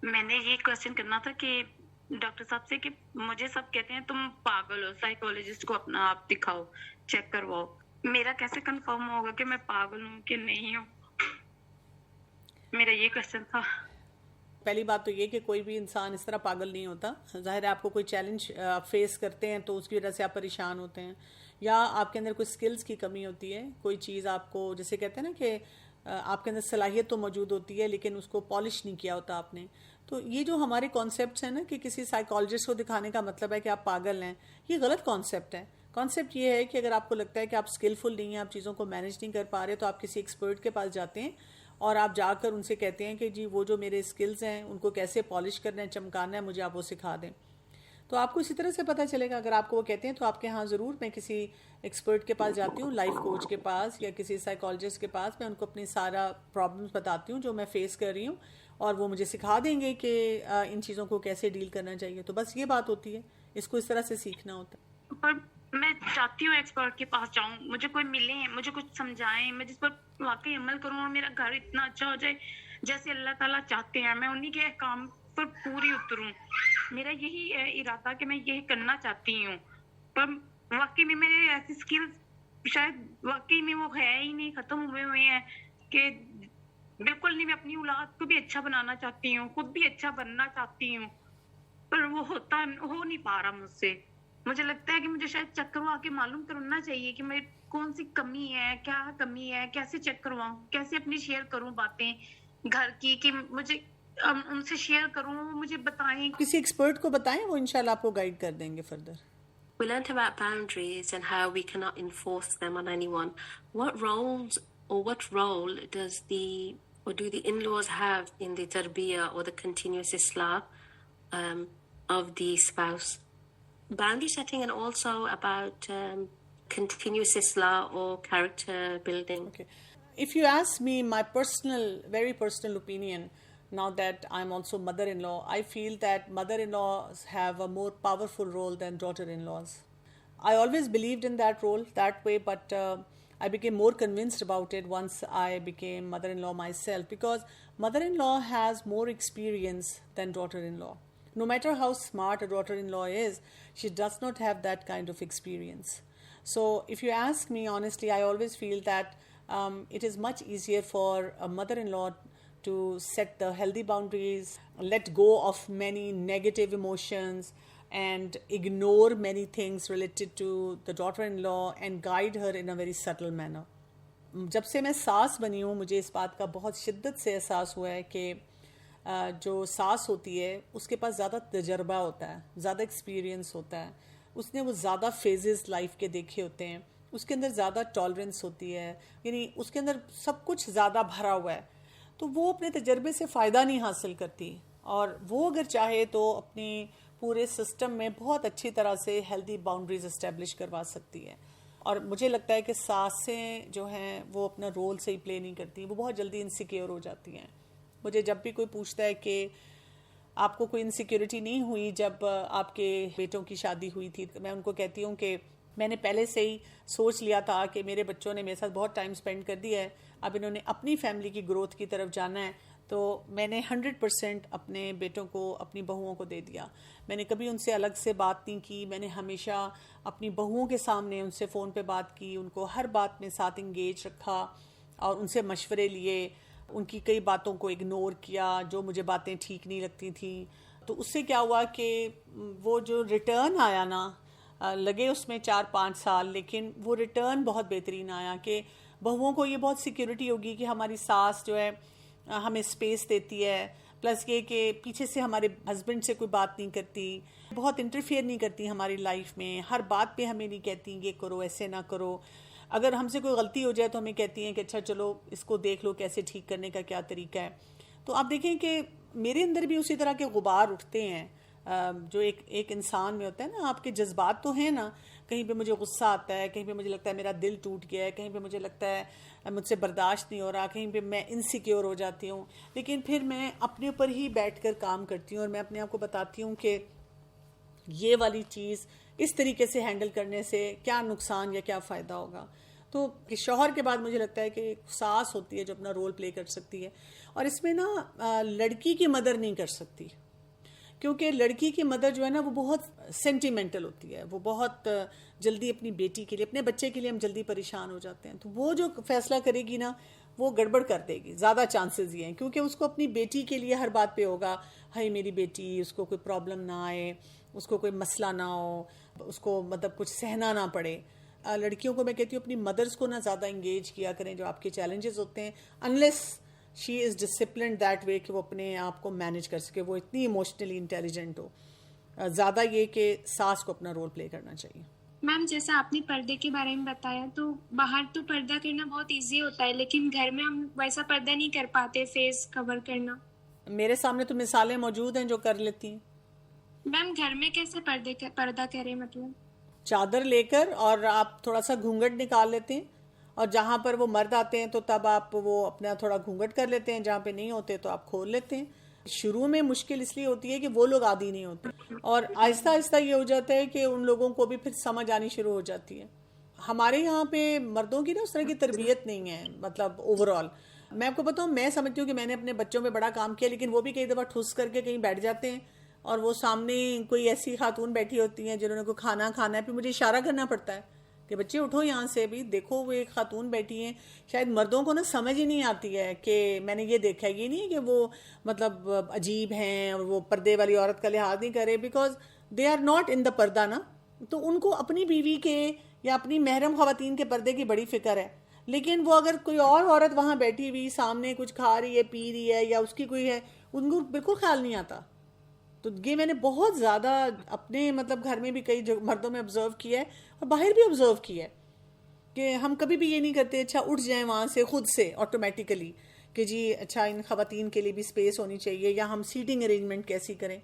میں نے یہ کوشچن کرنا تھا کہ ڈاکٹر صاحب سے کہ مجھے سب کہتے ہیں تم پاگل ہو, سائیکولوجسٹ کو اپنا آپ دکھاؤ, چیک کرواؤ. میرا کیسے کنفرم ہوگا کہ میں پاگل ہوں کہ نہیں ہوں؟ میرا یہ کوشچن تھا. پہلی بات تو یہ کہ کوئی بھی انسان اس طرح پاگل نہیں ہوتا. ظاہر ہے آپ کو کوئی چیلنج فیس کرتے ہیں تو اس کی وجہ سے آپ پریشان ہوتے ہیں, یا آپ کے اندر کوئی سکلز کی کمی ہوتی ہے, کوئی چیز آپ کو جیسے کہتے ہیں نا کہ آپ کے اندر صلاحیت تو موجود ہوتی ہے لیکن اس کو پالش نہیں کیا ہوتا آپ نے. تو یہ جو ہمارے کانسیپٹس ہیں نا کہ کسی سائیکالوجسٹ کو دکھانے کا مطلب ہے کہ آپ پاگل ہیں, یہ غلط کانسیپٹ ہے. کانسیپٹ یہ ہے کہ اگر آپ کو لگتا ہے کہ آپ اسکلفل نہیں ہیں, آپ چیزوں کو مینیج نہیں کر پا رہے, تو آپ کسی ایکسپرٹ کے پاس جاتے ہیں اور آپ جا کر ان سے کہتے ہیں کہ جی وہ جو میرے اسکلز ہیں ان کو کیسے پالش کرنا ہے, چمکانا ہے, مجھے آپ وہ سکھا دیں. تو آپ کو اسی طرح سے پتہ چلے گا. اگر آپ کو وہ کہتے ہیں تو آپ کے ہاں ضرور میں کسی ایکسپرٹ کے پاس جاتی ہوں, لائف کوچ کے پاس یا کسی سائیکالوجسٹ کے پاس. میں ان کو اپنی سارا پرابلمس بتاتی ہوں جو میں فیس کر رہی ہوں, اور وہ مجھے سکھا دیں گے کہ ان چیزوں کو کیسے ڈیل کرنا چاہیے. تو بس یہ بات ہوتی ہے, اس کو اس طرح سے سیکھنا ہوتا ہے. پر میں چاہتی ہوں ایکسپرٹ کے پاس جاؤں, مجھے کوئی ملے, مجھے کچھ سمجھائیں, میں جس پر واقعی عمل کروں اور میرا گھر اتنا اچھا ہو جائے جیسے اللہ تعالیٰ چاہتے ہیں, میں انہی کے احکام پر پوری اتروں. میرا یہی ارادہ کہ میں یہی کرنا چاہتی ہوں. پر واقعی میں میرے ایسی اسکلز شاید واقعی میں وہ ہے ہی نہیں, ختم ہوئے ہیں کہ بالکل نہیں. میں اپنی اولاد کو بھی اچھا بنانا چاہتی ہوں, خود بھی اچھا بننا چاہتی ہوں, پر وہ ہو نہیں پا رہا مجھ سے. مجھے لگتا ہے کہ مجھے شاید چیک کروا کے معلوم کرنا چاہیے کہ میری کون سی کمی ہے, کیا کمی ہے, کیسے چیک کرواؤں, کیسے اپنی شیئر کروں باتیں گھر کی, کہ مجھے ان سے شیئر کروں, مجھے بتائیں. کسی ایکسپرٹ کو بتائیں, وہ انشاءاللہ آپ کو گائیڈ کر دیں گے further. We learnt about boundaries and how we cannot enforce them on anyone. What roles or what role do the in-laws have in the tarbiyah or the continuous islah of the spouse? Boundary setting, and also about continuous islah or character building. Okay. If you ask me my very personal opinion, now that I'm also mother-in-law, I feel that mother-in-laws have a more powerful role than daughter-in-laws. I always believed in that role that way, but I became more convinced about it once I became mother-in-law myself, because mother-in-law has more experience than daughter-in-law. No matter how smart a daughter-in-law is, she does not have that kind of experience. So if you ask me honestly, I always feel that it is much easier for a mother-in-law to set the healthy boundaries, let go of many negative emotions, and ignore many things related to the daughter-in-law and guide her in a very subtle manner. جب سے میں ساس بنی ہوں, مجھے اس بات کا بہت شدت سے احساس ہوا ہے کہ جو ساس ہوتی ہے اس کے پاس زیادہ تجربہ ہوتا ہے, زیادہ ایکسپیرینس ہوتا ہے, اس نے وہ زیادہ فیزز لائف کے دیکھے ہوتے ہیں, اس کے اندر زیادہ ٹالرنس ہوتی ہے, یعنی اس کے اندر سب کچھ زیادہ بھرا ہوا ہے. تو وہ اپنے تجربے سے فائدہ نہیں حاصل کرتی, اور وہ اگر چاہے تو اپنی پورے سسٹم میں بہت اچھی طرح سے ہیلدی باؤنڈریز اسٹیبلش کروا سکتی ہے. اور مجھے لگتا ہے کہ ساسیں جو ہیں وہ اپنا رول صحیح پلے نہیں کرتی, وہ بہت جلدی انسیکیور ہو جاتی ہیں. مجھے جب بھی کوئی پوچھتا ہے کہ آپ کو کوئی انسیکیورٹی نہیں ہوئی جب آپ کے بیٹوں کی شادی ہوئی تھی, میں ان کو کہتی ہوں کہ میں نے پہلے سے ہی سوچ لیا تھا کہ میرے بچوں نے میرے ساتھ بہت ٹائم سپینڈ کر دیا ہے, اب انہوں نے اپنی فیملی کی گروتھ کی طرف جانا ہے, تو میں نے 100% اپنے بیٹوں کو, اپنی بہوؤں کو دے دیا. میں نے کبھی ان سے الگ سے بات نہیں کی, میں نے ہمیشہ اپنی بہوؤں کے سامنے ان سے فون پہ بات کی, ان کو ہر بات میں ساتھ انگیج رکھا اور ان سے مشورے لیے, ان کی کئی باتوں کو اگنور کیا جو مجھے باتیں ٹھیک نہیں لگتی تھیں. تو اس سے کیا ہوا کہ وہ جو ریٹرن آیا نا, لگے اس میں 4-5 سال, لیکن وہ ریٹرن بہت بہترین آیا کہ بہوؤں کو یہ بہت سیکیورٹی ہوگی کہ ہماری ساس جو ہے ہمیں اسپیس دیتی ہے, پلس یہ کہ پیچھے سے ہمارے ہسبینڈ سے کوئی بات نہیں کرتی, بہت انٹرفیئر نہیں کرتی ہماری لائف میں, ہر بات پہ ہمیں نہیں کہتی یہ کرو, ایسے نہ کرو. اگر ہم سے کوئی غلطی ہو جائے تو ہمیں کہتی ہیں کہ اچھا چلو اس کو دیکھ لو کیسے ٹھیک کرنے کا کیا طریقہ ہے. تو آپ دیکھیں کہ میرے اندر بھی اسی طرح کے غبار اٹھتے ہیں جو ایک انسان میں ہوتا ہے نا. آپ کے جذبات تو ہیں نا, کہیں پہ مجھے غصہ آتا ہے, کہیں پہ مجھے لگتا ہے میرا دل ٹوٹ گیا ہے, کہیں پہ مجھے لگتا ہے مجھ سے برداشت نہیں ہو رہا, کہیں پہ میں انسیکیور ہو جاتی ہوں, لیکن پھر میں اپنے اوپر ہی بیٹھ کر کام کرتی ہوں اور میں اپنے آپ کو بتاتی ہوں کہ یہ والی چیز اس طریقے سے ہینڈل کرنے سے کیا نقصان یا کیا فائدہ ہوگا. تو شوہر کے بعد مجھے لگتا ہے کہ ایک ساس ہوتی ہے جو اپنا رول پلے کر سکتی ہے, اور اس میں نا لڑکی کی مدر نہیں کر سکتی, کیونکہ لڑکی کی مدر جو ہے نا وہ بہت سینٹیمنٹل ہوتی ہے, وہ بہت جلدی اپنی بیٹی کے لیے, اپنے بچے کے لیے ہم جلدی پریشان ہو جاتے ہیں, تو وہ جو فیصلہ کرے گی نا وہ گڑبڑ کر دے گی, زیادہ چانسز یہ ہیں, کیونکہ اس کو اپنی بیٹی کے لیے ہر بات پہ ہوگا ہائی میری بیٹی, اس کو کوئی پرابلم نہ آئے, اس کو کوئی مسئلہ نہ ہو, اس کو مطلب کچھ سہنا نہ پڑے. لڑکیوں کو میں کہتی ہوں اپنی مدرس کو نہ زیادہ انگیج کیا کریں جو آپ کے چیلنجز ہوتے ہیں, unless she is disciplined that way کہ وہ اپنے آپ کو مینیج کر سکے, وہ اتنی ایموشنلی انٹیلیجنٹ ہو. زیادہ یہ کہ ساس کو اپنا رول پلے کرنا چاہیے. میم جیسا آپ نے پردے کے بارے میں بتایا, تو باہر تو پردہ کرنا بہت ایزی ہوتا ہے, لیکن گھر میں ہم ویسا پردہ نہیں کر پاتے, فیس کور کرنا. میرے سامنے تو مثالیں موجود ہیں جو کر لیتی ہیں. میم گھر میں کیسے پردہ کریں, مطلب چادر لے کر اور آپ تھوڑا سا گھونگھٹ نکال لیتے ہیں, اور جہاں پر وہ مرد آتے ہیں تو تب آپ وہ اپنا تھوڑا گھونگھٹ کر لیتے ہیں, جہاں پہ نہیں ہوتے تو آپ کھول لیتے ہیں. شروع میں مشکل اس لیے ہوتی ہے کہ وہ لوگ عادی نہیں ہوتے, اور آہستہ آہستہ یہ ہو جاتا ہے کہ ان لوگوں کو بھی پھر سمجھ آنی شروع ہو جاتی ہے. ہمارے یہاں پہ مردوں کی نا اس طرح کی تربیت نہیں ہے, مطلب اوور آل. میں آپ کو بتاؤں, میں سمجھتی ہوں کہ میں نے اپنے بچوں پہ بڑا کام کیا, لیکن وہ بھی کئی دفعہ ٹھس کر کے کہیں بیٹھ جاتے ہیں, اور وہ سامنے کوئی ایسی خاتون بیٹھی ہوتی ہیں جنہوں نے کوئی کھانا کھانا ہے, پھر مجھے اشارہ کرنا پڑتا ہے کہ بچے اٹھو یہاں سے, بھی دیکھو وہ ایک خاتون بیٹھی ہیں. شاید مردوں کو نا سمجھ ہی نہیں آتی ہے کہ میں نے یہ دیکھا ہے, یہ نہیں ہے کہ وہ مطلب عجیب ہیں اور وہ پردے والی عورت کا لحاظ نہیں کرے, because they are not in the پردہ نا. تو ان کو اپنی بیوی کے یا اپنی محرم خواتین کے پردے کی بڑی فکر ہے, لیکن وہ اگر کوئی اور عورت وہاں بیٹھی ہوئی سامنے کچھ کھا رہی ہے, پی رہی ہے, یا اس کی کوئی ہے, ان کو بالکل خیال نہیں آتا. تو یہ میں نے بہت زیادہ اپنے مطلب گھر میں بھی کئی مردوں میں آبزرو کیا ہے, اور باہر بھی آبزرو کیا ہے, کہ ہم کبھی بھی یہ نہیں کرتے اچھا اٹھ جائیں وہاں سے خود سے آٹومیٹیکلی کہ جی اچھا ان خواتین کے لیے بھی اسپیس ہونی چاہیے, یا ہم سیٹنگ ارینجمنٹ کیسی کریں.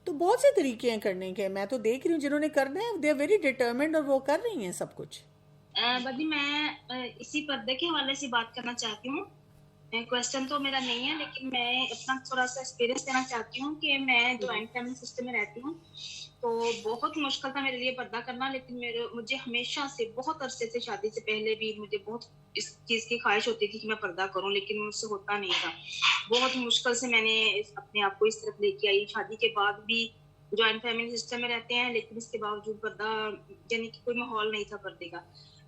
تو بہت سے طریقے ہیں کرنے کے, میں تو دیکھ رہی ہوں جنہوں نے کرنا ہے دے آر ویری ڈیٹرمنڈ, اور وہ کر رہی ہیں سب کچھ. بدی میں اسی پردے کے حوالے سے بات کرنا چاہتی ہوں. کوشچن تو میرا نہیں ہے, لیکن میں اپنا تھوڑا سا ایکسپیرینس دینا چاہتی ہوں کہ میں جوائنٹ فیملی سسٹم میں رہتی ہوں, تو بہت مشکل تھا میرے لیے پردہ کرنا. لیکن مجھے ہمیشہ سے بہت عرصے سے, شادی سے پہلے بھی مجھے بہت اس چیز کی خواہش ہوتی تھی کہ میں پردہ کروں, لیکن مجھ سے ہوتا نہیں تھا. بہت مشکل سے میں نے اپنے آپ کو اس طرف لے کے آئی. شادی کے بعد بھی جوائنٹ فیملی سسٹم میں رہتے ہیں, لیکن اس کے باوجود پردہ یعنی کہ کوئی ماحول نہیں تھا پردے کا.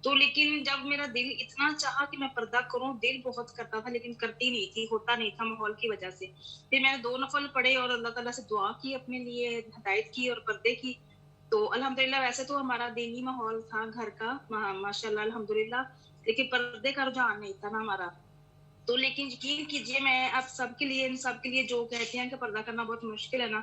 تو لیکن جب میرا دل اتنا چاہا کہ میں پردہ کروں, دل بہت کرتا تھا لیکن کرتی نہیں تھی, ہوتا نہیں تھا ماحول کی وجہ سے. پھر میں نے 2 نفل پڑھے اور اللہ تعالیٰ سے دعا کی, اپنے لیے ہدایت کی اور پردے کی. تو الحمدللہ ویسے تو ہمارا دینی ماحول تھا گھر کا ماشاء اللہ الحمدللہ, لیکن پردے کا رجحان نہیں تھا نا ہمارا. تو لیکن یقین کیجیے, میں اب سب کے لیے جو کہتے ہیں کہ پردہ کرنا بہت مشکل ہے نا,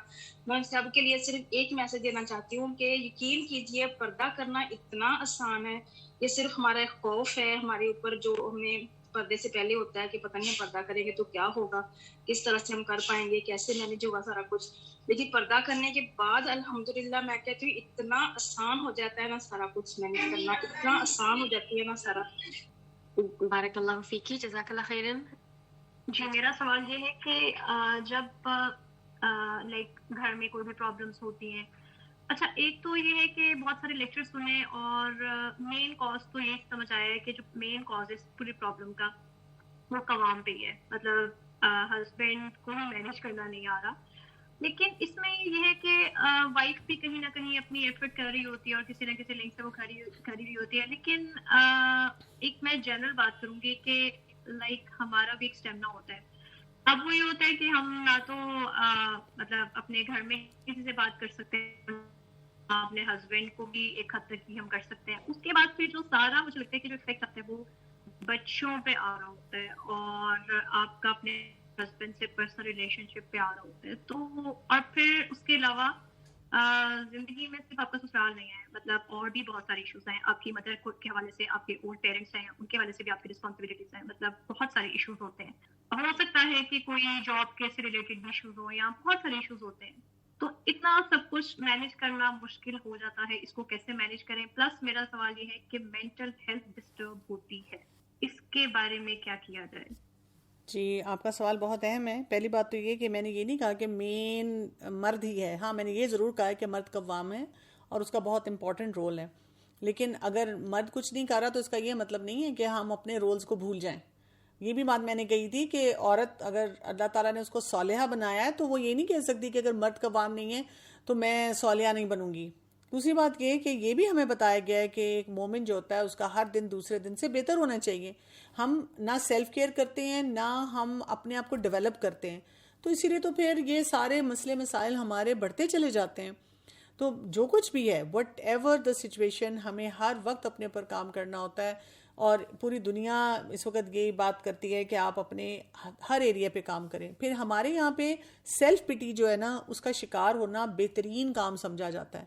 میں سب کے لیے صرف ایک میسج دینا چاہتی ہوں کہ یقین کیجیے پردہ کرنا اتنا آسان ہے. یہ صرف ہمارا ایک خوف ہے ہمارے اوپر جو ہمیں پردے سے پہلے ہوتا ہے کہ پتہ نہیں پردہ کریں گے تو کیا ہوگا, کس طرح سے ہم کر پائیں گے, کیسے مینیج ہوگا سارا کچھ. لیکن پردہ کرنے کے بعد الحمدللہ میں کہتی ہوں اتنا آسان ہو جاتا ہے نا سارا کچھ مینیج کرنا, اتنا آسان ہو جاتی ہے نا سارا. بارک اللہ فیکی, جزاک اللہ خیرن. جی میرا سوال یہ ہے کہ جب لائک گھر میں کوئی بھی پرابلمس ہوتی ہیں, اچھا ایک تو یہ ہے کہ بہت سارے لیکچر سنے, اور مین کاز تو یہ سمجھ آیا ہے کہ جو مین کاز ہے اس پوری پرابلم کا وہ قوام پہ ہی ہے, مطلب ہسبینڈ کو مینیج کرنا نہیں آ رہا. لیکن اس میں یہ ہے کہ وائف بھی کہیں نہ کہیں اپنی ایفرٹ کر رہی ہوتی ہے, اور کسی نہ کسی لنک سے وہ کر رہی ہوتی ہے. لیکن ایک میں جنرل بات کروں گی کہ لائک ہمارا بھی ایک اسٹیمنا ہوتا ہے. اب وہ یہ ہوتا ہے کہ ہم نہ تو مطلب اپنے گھر میں کسی سے بات کر سکتے ہیں, اپنے ہسبینڈ کو بھی ایک حد تک بھی ہم کر سکتے ہیں. اس کے بعد پھر جو سارا مجھے لگتا ہے کہ جو افیکٹ آتا ہے وہ بچوں پہ آ رہا ہوتا ہے, اور آپ کا اپنے ہسبینڈ سے پرسنل ریلیشن شپ پہ آ رہا ہوتا ہے. تو اور پھر اس کے علاوہ زندگی میں صرف آپ کا سسرال نہیں ہے, مطلب اور بھی بہت سارے ایشوز ہیں. آپ کی مدر کے حوالے سے آپ کے اولڈ پیرنٹس ہیں, ان کے حوالے سے بھی آپ کی رسپانسبلٹیز ہیں, مطلب بہت سارے ایشوز ہوتے ہیں. ہو سکتا ہے کہ کوئی جاب کے سے ریلیٹڈ بھی ایشوز ہو, یا بہت سارے ایشوز ہوتے ہیں. تو اتنا سب کچھ مینیج کرنا مشکل ہو جاتا ہے, اس کو کیسے مینیج کریں. پلس میرا سوال یہ ہے کہ مینٹل ہیلتھ ڈسٹرب ہوتی ہے, اس کے بارے میں کیا کیا جائے. جی آپ کا سوال بہت اہم ہے. پہلی بات تو یہ کہ میں نے یہ نہیں کہا کہ مین مرد ہی ہے, ہاں میں نے یہ ضرور کہا ہے کہ مرد قوام ہے اور اس کا بہت امپورٹنٹ رول ہے. لیکن اگر مرد کچھ نہیں کر رہا تو اس کا یہ مطلب نہیں ہے کہ ہم اپنے رولز کو بھول جائیں. یہ بھی بات میں نے کہی تھی کہ عورت اگر اللہ تعالیٰ نے اس کو صالحہ بنایا ہے تو وہ یہ نہیں کہہ سکتی کہ اگر مرد قوام نہیں ہے تو میں صالحہ نہیں بنوں گی. دوسری بات یہ کہ یہ بھی ہمیں بتایا گیا ہے کہ ایک مومن جو ہوتا ہے اس کا ہر دن دوسرے دن سے بہتر ہونا چاہیے. ہم نہ سیلف کیئر کرتے ہیں نہ ہم اپنے آپ کو ڈیولپ کرتے ہیں, تو اسی لیے تو پھر یہ سارے مسئلے مسائل ہمارے بڑھتے چلے جاتے ہیں. تو جو کچھ بھی ہے وٹ ایور دا سچویشن, ہمیں ہر وقت اپنے پر کام کرنا ہوتا ہے. اور پوری دنیا اس وقت یہی بات کرتی ہے کہ آپ اپنے ہر ایریا پہ کام کریں. پھر ہمارے یہاں پہ سیلف پٹی جو ہے نا اس کا شکار ہونا بہترین کام سمجھا جاتا ہے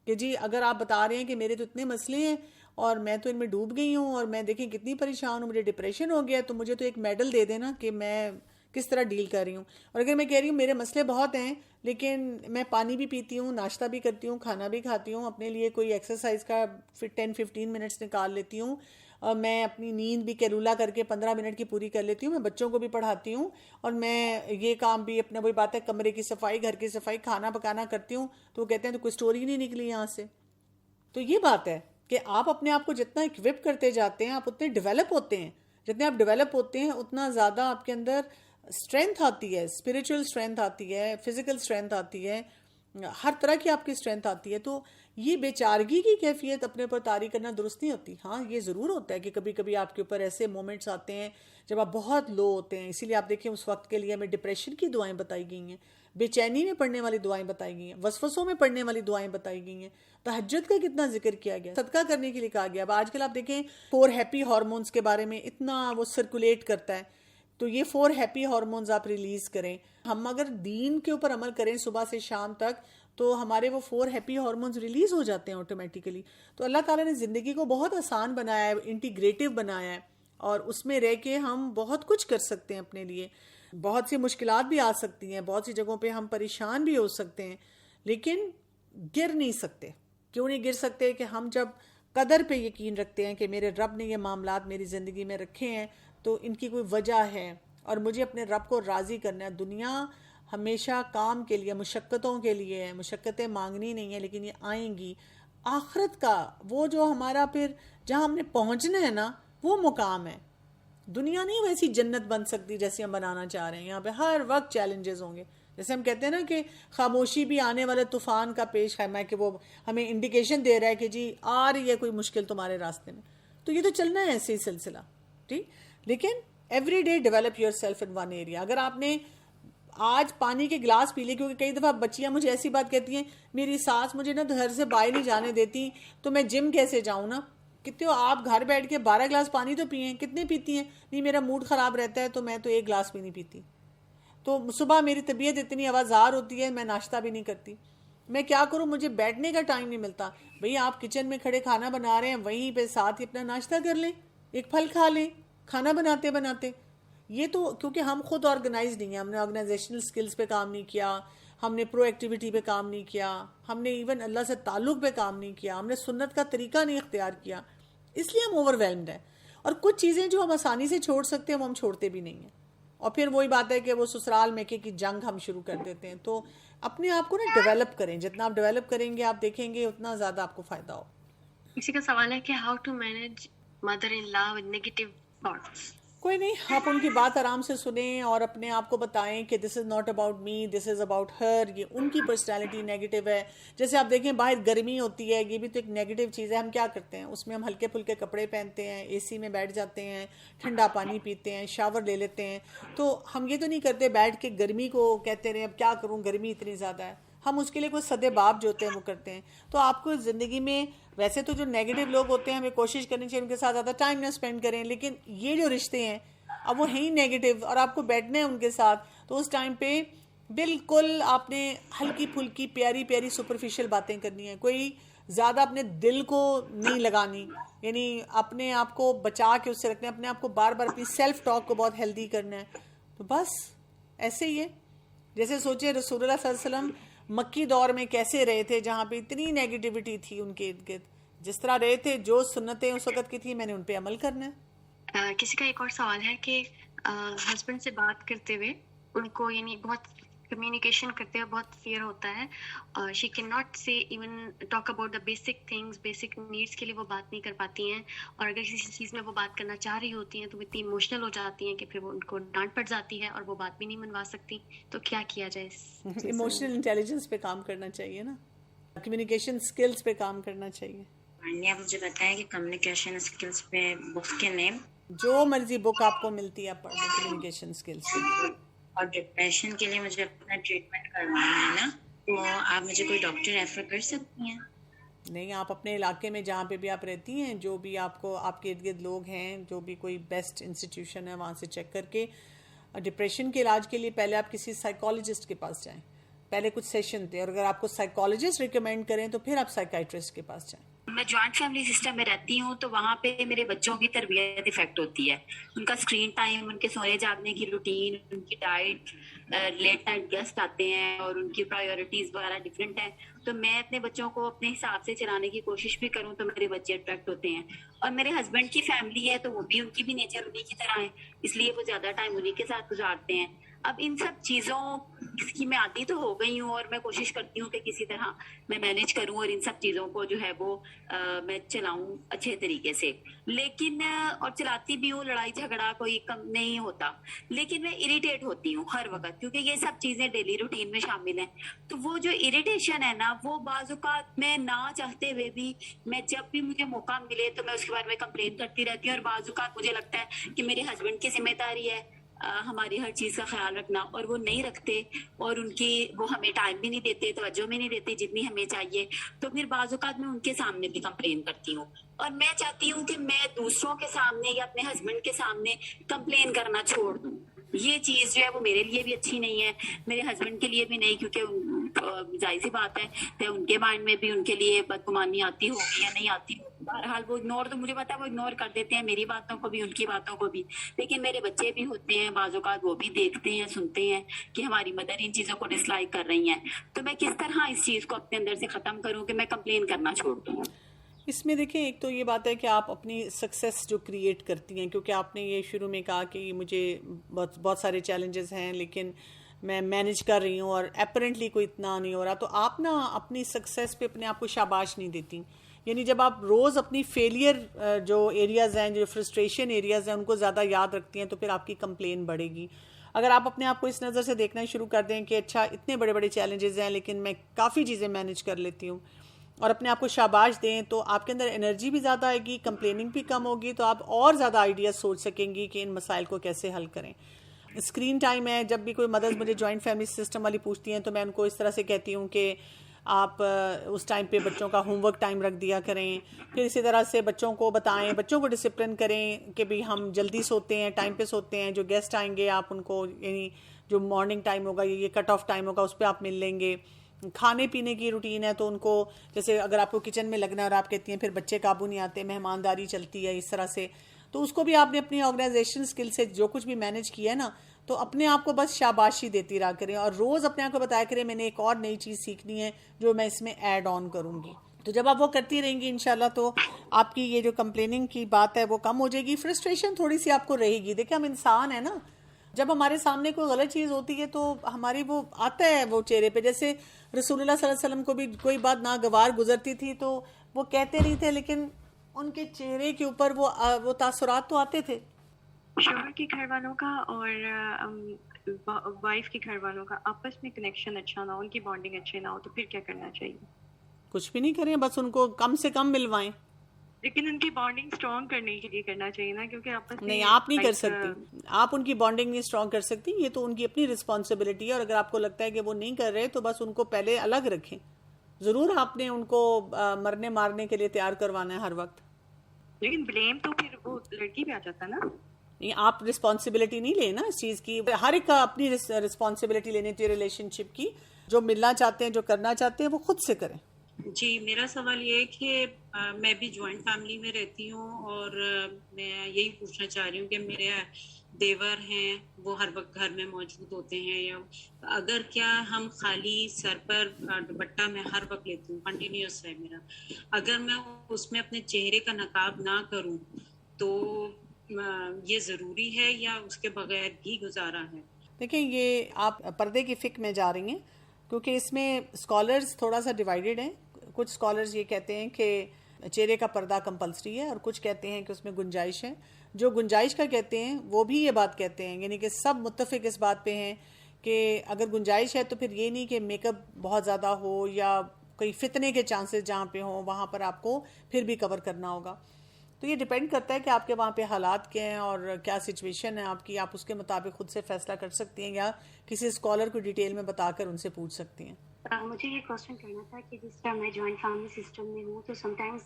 کہ جی اگر آپ بتا رہے ہیں کہ میرے تو اتنے مسئلے ہیں اور میں تو ان میں ڈوب گئی ہوں اور میں دیکھیں کتنی پریشان ہوں, مجھے ڈپریشن ہو گیا, تو مجھے تو ایک میڈل دے دینا کہ میں کس طرح ڈیل کر رہی ہوں. اور اگر میں کہہ رہی ہوں میرے مسئلے بہت ہیں لیکن میں پانی بھی پیتی ہوں, ناشتہ بھی کرتی ہوں, کھانا بھی کھاتی ہوں, اپنے لیے کوئی ایکسرسائز کا 10-15 منٹس نکال لیتی ہوں, اور میں اپنی نیند بھی کیلولا کر کے 15 منٹ کی پوری کر لیتی ہوں, میں بچوں کو بھی پڑھاتی ہوں, اور میں یہ کام بھی اپنا وہی بات ہے کمرے کی صفائی, گھر کی صفائی, کھانا پکانا کرتی ہوں, تو وہ کہتے ہیں تو کوئی سٹوری نہیں نکلی یہاں سے. تو یہ بات ہے کہ آپ اپنے آپ کو جتنا اکوپ کرتے جاتے ہیں آپ اتنے ڈیولپ ہوتے ہیں. جتنے آپ ڈیولپ ہوتے ہیں اتنا زیادہ آپ کے اندر اسٹرینتھ آتی ہے, اسپریچول اسٹرینتھ آتی ہے, فزیکل اسٹرینتھ آتی ہے, ہر طرح کی آپ کی اسٹرینتھ آتی ہے. تو یہ بے چارگی کی کیفیت اپنے پر طاری کرنا درست نہیں ہوتی. ہاں یہ ضرور ہوتا ہے کہ کبھی کبھی آپ کے اوپر ایسے مومنٹس آتے ہیں جب آپ بہت لو ہوتے ہیں. اسی لیے آپ دیکھیں اس وقت کے لیے ہمیں ڈپریشن کی دعائیں بتائی گئی ہیں, بے چینی میں پڑھنے والی دعائیں بتائی گئی ہیں, وسوسوں میں پڑھنے والی دعائیں بتائی گئی ہیں, تہجد کا کتنا ذکر کیا گیا, صدقہ کرنے کے لیے کہا گیا. اب آج کل آپ دیکھیں 4 ہیپی ہارمونز کے بارے میں اتنا وہ سرکولیٹ کرتا ہے, تو یہ 4 ہیپی ہارمونز آپ ریلیز کریں. ہم اگر دین کے اوپر عمل کریں صبح سے شام تک تو ہمارے وہ 4 ہیپی ہارمونز ریلیز ہو جاتے ہیں آٹومیٹیکلی. تو اللہ تعالیٰ نے زندگی کو بہت آسان بنایا ہے, انٹیگریٹو بنایا ہے, اور اس میں رہ کے ہم بہت کچھ کر سکتے ہیں اپنے لیے. بہت سی مشکلات بھی آ سکتی ہیں, بہت سی جگہوں پہ ہم پریشان بھی ہو سکتے ہیں, لیکن گر نہیں سکتے. کیوں نہیں گر سکتے؟ کہ ہم جب قدر پہ یقین رکھتے ہیں کہ میرے رب نے یہ معاملات میری زندگی میں رکھے ہیں تو ان کی کوئی وجہ ہے, اور مجھے اپنے رب کو راضی کرنا ہے. دنیا ہمیشہ کام کے لیے, مشقتوں کے لیے ہے, مشقتیں مانگنی نہیں ہیں لیکن یہ آئیں گی. آخرت کا وہ جو ہمارا پھر جہاں ہم نے پہنچنا ہے نا وہ مقام ہے. دنیا نہیں ویسی جنت بن سکتی جیسے ہم بنانا چاہ رہے ہیں. یہاں پہ ہر وقت چیلنجز ہوں گے. جیسے ہم کہتے ہیں نا کہ خاموشی بھی آنے والے طوفان کا پیش خیمہ ہے, کہ وہ ہمیں انڈیکیشن دے رہا ہے کہ جی آ رہی ہے کوئی مشکل تمہارے راستے میں. تو یہ تو چلنا ہے ایسے ہی سلسلہ, ٹھیک. لیکن every day develop your self in one area. اگر آپ نے آج پانی کے گلاس پی لے, کیونکہ کئی دفعہ بچیاں مجھے ایسی بات کہتی ہیں میری ساس مجھے نا گھر سے باہر نہیں جانے دیتی تو میں جم کیسے جاؤں نا. کتنے ہو آپ گھر بیٹھ کے 12 گلاس پانی تو پیئیں, کتنے پیتی ہیں؟ نہیں میرا موڈ خراب رہتا ہے تو میں تو 1 گلاس بھی نہیں پیتی. تو صبح میری طبیعت اتنی آوازار ہوتی ہے میں ناشتہ بھی نہیں کرتی. میں کیا کروں, مجھے بیٹھنے کا ٹائم نہیں ملتا. بھئی آپ کچن میں کھڑے کھانا بنا رہے ہیں, وہیں پہ ساتھ ہی اپنا ناشتہ کر لیں, ایک پھل کھا لیں کھانا بناتے بناتے. یہ تو کیونکہ ہم خود آرگنائز نہیں ہیں, ہم نے آرگنائزیشنل سکلز پہ کام نہیں کیا, ہم نے پرو ایکٹیویٹی پہ کام نہیں کیا, ہم نے ایون اللہ سے تعلق پہ کام نہیں کیا, ہم نے سنت کا طریقہ نہیں اختیار کیا, اس لیے ہم اوور ویلمڈ ہیں. اور کچھ چیزیں جو ہم آسانی سے چھوڑ سکتے ہیں وہ ہم چھوڑتے بھی نہیں ہیں. اور پھر وہی بات ہے کہ وہ سسرال میکے کی جنگ ہم شروع کر دیتے ہیں. تو اپنے آپ کو نا ڈیولپ کریں, جتنا آپ ڈیولپ کریں گے آپ دیکھیں گے اتنا زیادہ آپ کو فائدہ ہو. اسی کا سوال ہے کہ how to manage mother in law with negative thoughts. کوئی نہیں, آپ ان کی بات آرام سے سنیں اور اپنے آپ کو بتائیں کہ this is not about me, this is about her. یہ ان کی پرسنالٹی نیگیٹو ہے. جیسے آپ دیکھیں باہر گرمی ہوتی ہے, یہ بھی تو ایک نیگیٹو چیز ہے. ہم کیا کرتے ہیں اس میں ہم ہلکے پھلکے کپڑے پہنتے ہیں, اے سی میں بیٹھ جاتے ہیں, ٹھنڈا پانی پیتے ہیں, شاور لے لیتے ہیں. تو ہم یہ تو نہیں کرتے بیٹھ کے گرمی کو کہتے رہے اب کیا کروں گرمی اتنی زیادہ ہے. ہم اس کے لیے کوئی سدے باب جو ہوتے ہیں وہ کرتے ہیں. تو آپ کو زندگی میں ویسے تو جو نیگیٹو لوگ ہوتے ہیں ہمیں کوشش کرنی چاہیے ان کے ساتھ زیادہ ٹائم نہ اسپینڈ کریں, لیکن یہ جو رشتے ہیں اب وہ ہیں ہی نیگیٹو اور آپ کو بیٹھنا ہے ان کے ساتھ, تو اس ٹائم پہ بالکل آپ نے ہلکی پھلکی پیاری پیاری سپرفیشل باتیں کرنی ہیں. کوئی زیادہ اپنے دل کو نہیں لگانی, یعنی اپنے آپ کو بچا کے اس سے رکھنا ہے, اپنے آپ کو بار بار اپنی سیلف ٹاک کو بہت ہیلدی کرنا ہے. تو بس ایسے ہی ہے. جیسے سوچے رسول اللہ صلی اللہ علیہ وسلم مکی دور میں کیسے رہے تھے جہاں پہ اتنی نیگیٹیوٹی تھی ان کے ارد گرد, جس طرح رہے تھے, جو سنتیں اس وقت کی تھی میں نے ان پہ عمل کرنا ہے. کسی کا ایک اور سوال ہے کہ ہسبینڈ سے بات کرتے ہوئے ان کو یعنی بہت کمیونیکیشن کرتے ہوئے بہت فیئر ہوتا ہے. شی کین ناٹ سے even talk about the basic things, basic needs کے لیے وہ بات نہیں کر پاتی ہیں, اور اگر کسی چیز میں وہ بات کرنا چاہ رہی ہوتی ہیں تو وہ اتنی ایموشنل ہو جاتی ہیں کہ پھر وہ ان کو ڈانٹ پڑ جاتی ہے اور وہ بات بھی نہیں منوا سکتی. تو کیا کیا جائے؟ ایموشنل انٹیلیجنس پہ کام کرنا چاہیے نا, کمیونیکیشن اسکلس پہ کام کرنا چاہیے. آپ مجھے بتائیں کہ کمیونیکیشن اسکلس پہ بکس کے نیم. جو مرضی بک آپ کو ملتی ہے آپ پڑھ لیں کمیونیکیشن اسکلس پہ. اور ڈپریشن کے لیے مجھے اپنا ٹریٹمنٹ کروانا ہے نا, تو آپ مجھے کوئی ڈاکٹر ریفر کر سکتی ہیں؟ نہیں, آپ اپنے علاقے میں جہاں پہ بھی آپ رہتی ہیں, جو بھی آپ کو آپ کے ارد گرد لوگ ہیں, جو بھی کوئی بیسٹ انسٹیٹیوشن ہے وہاں سے چیک کر کے. ڈپریشن کے علاج کے لیے پہلے آپ کسی سائیکالوجسٹ کے پاس جائیں, پہلے کچھ سیشن تھے, اور اگر آپ کو سائیکالوجسٹ ریکمینڈ کریں تو پھر آپ سائیکائٹرسٹ کے پاس جائیں. میں جوائنٹ فیملی سسٹم میں رہتی ہوں, تو وہاں پہ میرے بچوں کی تربیت افیکٹ ہوتی ہے. ان کا اسکرین ٹائم, ان کے سونے جاگنے کی روٹین, ان کی ڈائٹ, لیٹ نائٹ گیسٹ آتے ہیں اور ان کی پرائیورٹیز وغیرہ ڈفرینٹ ہیں. تو میں اپنے بچوں کو اپنے حساب سے چلانے کی کوشش بھی کروں تو میرے بچے اٹریکٹ ہوتے ہیں. اور میرے ہسبینڈ کی فیملی ہے تو وہ بھی, ان کی بھی نیچر انہیں کی طرح ہے, اس لیے وہ زیادہ ٹائم انہیں کے ساتھ گزارتے ہیں. اب ان سب چیزوں کی میں عادی تو ہو گئی ہوں, اور میں کوشش کرتی ہوں کہ کسی طرح میں مینیج کروں اور ان سب چیزوں کو جو ہے وہ میں چلاؤں اچھے طریقے سے. لیکن اور چلاتی بھی ہوں, لڑائی جھگڑا کوئی کم نہیں ہوتا, لیکن میں اریٹیٹ ہوتی ہوں ہر وقت, کیونکہ یہ سب چیزیں ڈیلی روٹین میں شامل ہیں. تو وہ جو اریٹیشن ہے نا, وہ بعض اوقات میں نہ چاہتے ہوئے بھی, میں جب بھی مجھے موقع ملے تو میں اس کے بارے میں کمپلین کرتی رہتی ہوں. اور بعض اوقات مجھے لگتا ہے کہ میرے ہسبینڈ کی ذمہ داری ہے ہماری ہر چیز کا خیال رکھنا, اور وہ نہیں رکھتے, اور ان کی وہ ہمیں ٹائم بھی نہیں دیتے, توجہ بھی نہیں دیتے جتنی ہمیں چاہیے. تو پھر بعض اوقات میں ان کے سامنے بھی کمپلین کرتی ہوں, اور میں چاہتی ہوں کہ میں دوسروں کے سامنے یا اپنے ہسبینڈ کے سامنے کمپلین کرنا چھوڑ دوں. یہ چیز جو ہے وہ میرے لیے بھی اچھی نہیں ہے, میرے ہسبینڈ کے لیے بھی نہیں, کیونکہ ظاہر سی بات ہے کہ ان کے مائنڈ میں بھی ان کے لیے بدگمانی آتی ہوگی یا نہیں آتی. بہرحال وہ اگنور, تو مجھے پتا ہے وہ اگنور کر دیتے ہیں میری باتوں کو بھی, ان کی باتوں کو بھی. لیکن میرے بچے بھی ہوتے ہیں بعض اوقات, وہ بھی دیکھتے ہیں, سنتے ہیں کہ ہماری مدر ان چیزوں کو ڈس لائک کر رہی ہیں. تو میں کس طرح اس چیز کو اپنے اندر سے ختم کروں کہ میں کمپلین کرنا چھوڑ دوں؟ اس میں دیکھیں, ایک تو یہ بات ہے کہ آپ اپنی سکسیس جو کریٹ کرتی ہیں, کیونکہ آپ نے یہ شروع میں کہا کہ مجھے بہت سارے چیلنجز ہیں لیکن میں مینیج کر رہی ہوں اور اپیرنٹلی کوئی اتنا نہیں ہو رہا, تو آپ نا اپنی سکسیس پہ اپنے آپ کو شاباش نہیں دیتی. یعنی جب آپ روز اپنی فیلئر جو ایریاز ہیں, جو فرسٹریشن ایریاز ہیں, ان کو زیادہ یاد رکھتی ہیں, تو پھر آپ کی کمپلین بڑھے گی. اگر آپ اپنے آپ کو اس نظر سے دیکھنا شروع کر دیں کہ اچھا اتنے بڑے بڑے چیلنجز ہیں لیکن میں کافی چیزیں مینیج کر لیتی ہوں, اور اپنے آپ کو شاباش دیں, تو آپ کے اندر انرجی بھی زیادہ آئے گی, کمپلیننگ بھی کم ہوگی, تو آپ اور زیادہ آئیڈیاز سوچ سکیں گی کہ ان مسائل کو کیسے حل کریں. اسکرین ٹائم ہے, جب بھی کوئی مدرز مجھے جوائنٹ فیملی سسٹم والی پوچھتی ہیں تو میں ان کو اس طرح سے کہتی ہوں کہ آپ اس ٹائم پہ بچوں کا ہوم ورک ٹائم رکھ دیا کریں. پھر اسی طرح سے بچوں کو بتائیں, بچوں کو ڈسپلن کریں کہ بھی ہم جلدی سوتے ہیں, ٹائم پہ سوتے ہیں. جو گیسٹ آئیں گے آپ ان کو, یعنی جو مارننگ ٹائم ہوگا, یہ کٹ آف ٹائم ہوگا, اس پہ آپ مل لیں گے. کھانے پینے کی روٹین ہے, تو ان کو جیسے اگر آپ کو کچن میں لگنا ہے اور آپ کہتی ہیں پھر بچے قابو نہیں آتے, مہمانداری چلتی ہے اس طرح سے, تو اس کو بھی آپ نے اپنی آرگنائزیشن اسکل سے جو کچھ بھی مینیج کیا ہے نا, تو اپنے آپ کو بس شاباشی دیتی رہا کریں, اور روز اپنے آپ کو بتایا کریں میں نے ایک اور نئی چیز سیکھنی ہے جو میں اس میں ایڈ آن کروں گی. تو جب آپ وہ کرتی رہیں گی انشاءاللہ, تو آپ کی یہ جو کمپلیننگ کی بات ہے وہ کم ہو جائے گی. فرسٹریشن تھوڑی سی آپ کو رہے گی. دیکھیں ہم انسان ہیں نا, جب ہمارے سامنے کوئی غلط چیز ہوتی ہے تو ہماری وہ آتا ہے وہ چہرے پہ. جیسے رسول اللہ صلی اللہ علیہ وسلم کو بھی کوئی بات ناگوار گزرتی تھی تو وہ کہتے نہیں تھے, لیکن ان کے چہرے کے اوپر وہ تاثرات تو آتے تھے. شوہر کے گھر والوں کا اور وائف کے گھر والوں کا آپس میں کنیکشن اچھا نہ ہو, ان کی بانڈنگ اچھی نہ ہو, تو پھر کیا کرنا چاہیے؟ کچھ بھی نہیں کریں, بس ان کو کم سے کم ملوائیں. لیکن ان کی بانڈنگ اسٹرانگ کرنے کے لیے کرنا چاہیے نا, کیونکہ آپس میں نہیں, آپ نہیں کر سکتی, آپ ان کی بانڈنگ نہیں اسٹرانگ کر سکتی. یہ تو ان کی اپنی رسپانسبلٹی ہے, اور اگر آپ کو لگتا ہے کہ وہ نہیں کر رہے تو بس ان کو پہلے الگ رکھیں. ضرور آپ نے ان کو مرنے مارنے کے لیے تیار کروانا ہے ہر وقت, لیکن بلیم تو پھر وہ لڑکی پہ آ جاتا ہے نا. نہیں, آپ رسپانسبلٹی نہیں لیں نا اس چیز کی. ہر ایک کا اپنی رسپانسبلٹی لینی چاہیے ریلیشن شپ کی. جو ملنا چاہتے ہیں, جو کرنا چاہتے ہیں, وہ خود سے کریں. جی, میرا سوال یہ ہے کہ میں بھی جوائنٹ فیملی میں رہتی ہوں, اور میں یہی پوچھنا چاہ رہی ہوں کہ میرے دیور ہیں وہ ہر وقت گھر میں موجود ہوتے ہیں, یا اگر کیا ہم خالی سر پر دوپٹہ میں ہر وقت لیتی ہوں, کنٹینیوس ہے میرا, اگر میں اس میں اپنے چہرے کا نقاب نہ کروں تو یہ ضروری ہے یا اس کے بغیر بھی گزارا ہے؟ دیکھیں یہ آپ پردے کی فکر میں جا رہی ہیں کیونکہ اس میں اسکالرز تھوڑا سا ڈیوائیڈڈ ہیں. کچھ اسکالرز یہ کہتے ہیں کہ چہرے کا پردہ کمپلسری ہے اور کچھ کہتے ہیں کہ اس میں گنجائش ہے. جو گنجائش کا کہتے ہیں وہ بھی یہ بات کہتے ہیں, یعنی کہ سب متفق اس بات پہ ہیں کہ اگر گنجائش ہے تو پھر یہ نہیں کہ میک اپ بہت زیادہ ہو یا کوئی فتنے کے چانسز جہاں پہ ہوں وہاں پر آپ کو پھر بھی کور کرنا ہوگا. تو یہ ڈیپینڈ کرتا ہے کہ آپ کے وہاں پہ حالات کیا ہیں اور کیا سچویشن ہے آپ کی. آپ اس کے مطابق خود سے فیصلہ کر سکتی ہیں یا کسی اسکالر کو ڈیٹیل میں بتا کر ان سے پوچھ سکتی ہیں. مجھے یہ کوشچن کرنا تھا کہ جس طرح میں جوائنٹ فیملی سسٹم میں ہوں تو سم ٹائمز